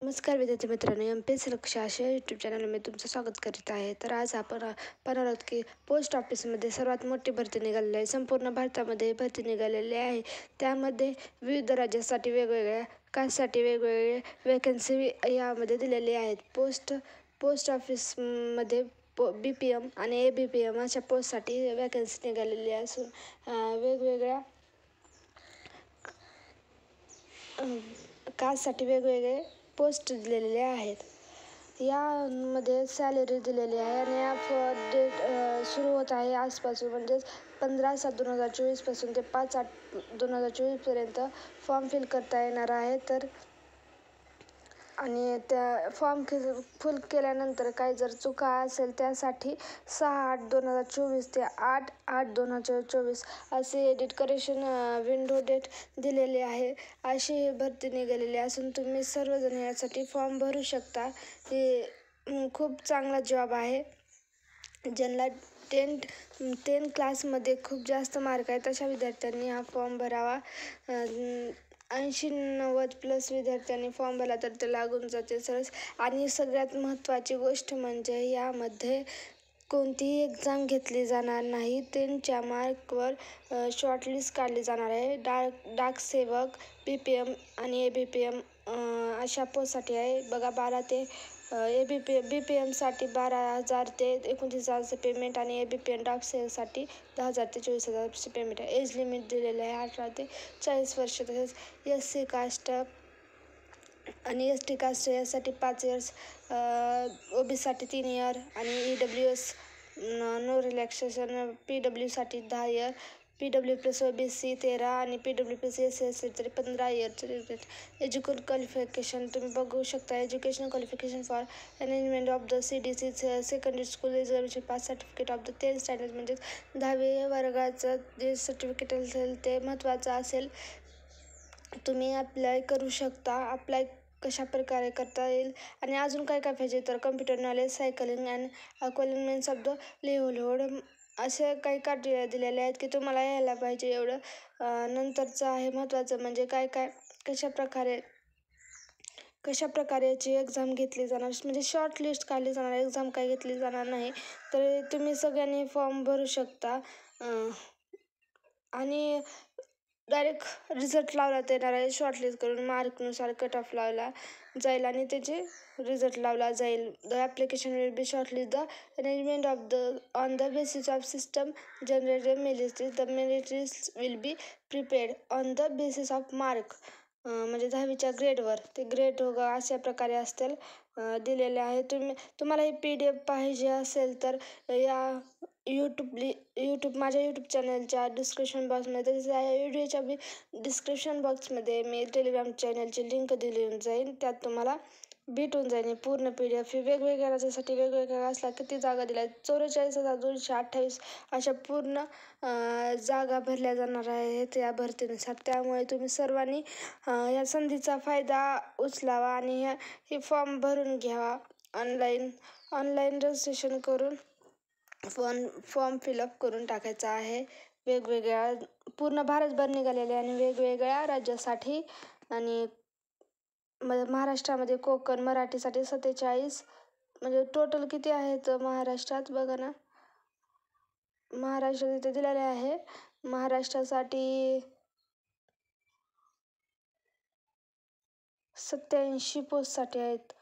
नमस्कार विद्यार्थी मित्रांनो, MPSC लक्ष अशा यूट्यूब चॅनलमध्ये तुमचं स्वागत करीत आहे. तर आज आपण पाहणार आहोत की पोस्ट ऑफिसमध्ये सर्वात मोठी भरती निघालेली आहे. संपूर्ण भारतामध्ये भरती निघालेली आहे. त्यामध्ये विविध राज्यासाठी वेगवेगळ्या कास्टसाठी वेगवेगळे वेकन्सी यामध्ये दिलेले आहेत. पोस्ट ऑफिसमध्ये BPM आणि ABPM अशा पोस्टसाठी वॅकन्सी निघालेली असून वेगवेगळ्या कास्टसाठी वेगवेगळे पोस्ट दिलेले आहेत. यामध्ये सॅलरी दिलेली आहे आणि या डेट सुरू होत आहे आजपासून, म्हणजेच 15/7/2024 ते 5/8/2024 फॉर्म फिल करता येणार आहे. आणि त्या फॉर्म फुल केल्यानंतर काही जर चुका असेल त्यासाठी 6/8/2024 ते 8/8/2024 असे एडिट करेक्शन विंडो डेट दिलेली आहे. अशी ही भरती निघालेली असून तुम्ही सर्वजण यासाठी फॉर्म भरू शकता. हे खूप चांगला जॉब आहे. ज्यांना 10 क्लासमध्ये खूप जास्त मार्क आहेत अशा विद्यार्थ्यांनी हा फॉर्म भरावा. 80-90+ विद्यार्थ्यांनी फॉर्म भरला तर ते लागून जाते सरस. आणि सगळ्यात महत्त्वाची गोष्ट म्हणजे यामध्ये कोणतीही एक्झाम घेतली जाणार नाही. 10च्या मार्कवर शॉर्टलिस्ट काढली जाणार आहे. डाक सेवक BPM आणि ABPM अशा पोस्टसाठी आहे. बघा, BPMसाठी 12,000 ते 29,000 पेमेंट आणि ABPM डाक सेवकसाठी 10,000 ते 24,000 पेमेंट आहे. एज लिमिट दिलेलं आहे 18 ते 40 वर्ष. तसेच SC कास्ट आणि ST कास्ट यासाठी 5 इयर्स, OBCसाठी 3 इयर आणि EWS नो रिलॅक्सेशन, PWसाठी 10 इयर, PW+OBC 13 आणि PW+SC असेल तरी 15 इयरचं. एज्युकेशन क्वालिफिकेशन तुम्ही बघू शकता. Education qualification for management of the CDC secondary school examination pass certificate of the 10th standard, म्हणजेच 10वी वर्गाचं जे सर्टिफिकेट असेल ते महत्त्वाचं असेल. तुम्ही अप्लाय करू शकता. अप्लाय कशा प्रकारे करता येईल आणि अजून काय काय पाहिजे तर computer knowledge, cycling and acquirements of the livelihood असे काही कार्य दिलेले आहेत की तुम्हाला यायला पाहिजे एवढं. नंतरचं आहे महत्त्वाचं म्हणजे कशा प्रकारे याची एक्झाम घेतली जाणार, म्हणजे शॉर्ट लिस्ट काढली जाणार, एक्झाम काही घेतली जाणार नाही. तर तुम्ही सगळ्यांनी फॉर्म भरू शकता आणि डायरेक्ट रिझल्ट लावला येणार आहे. शॉर्टलिस्ट करून मार्कनुसार कट ऑफ लावला जाईल आणि त्याचे रिझल्ट लावला जाईल. The application will be shortlist the arrangement of the on the basis of system generated merit. The merit list will be prepared on the basis of mark, म्हणजे 10वीच्या ग्रेडवर. ते grade अशा प्रकारे असतील दिलेले आहे. तुम्हाला ही PDF पाहिजे असेल तर माझ्या यूट्यूब चॅनलच्या डिस्क्रिप्शन बॉक्समध्ये, तसेच या व्हिडिओच्या डिस्क्रिप्शन बॉक्समध्ये मी टेलिग्राम चॅनलची लिंक दिली जाईल. त्यात तुम्हाला भेटून जाईल पूर्ण PDF. वेगवेगळ्या राज्यासाठी वेगवेगळ्या असला किती जागा दिल्या आहेत, 44,228 अशा पूर्ण जागा भरल्या जाणार आहेत या भरतीनुसार. त्यामुळे तुम्ही सर्वांनी या संधीचा फायदा उचलावा आणि हे फॉर्म भरून घ्यावा. ऑनलाईन रजिस्ट्रेशन करून फॉर्म फिलअप करून टाकायचा आहे. वेगवेगळ्या पूर्ण भारतभर निघालेले आणि वेगवेगळ्या राज्यासाठी. आणि महाराष्ट्रामध्ये कोकण मराठीसाठी 47, म्हणजे टोटल किती आहेत महाराष्ट्रात बघा ना. महाराष्ट्रात इथे दिलेले आहे. महाराष्ट्रासाठी 87 पोस्टसाठी आहेत.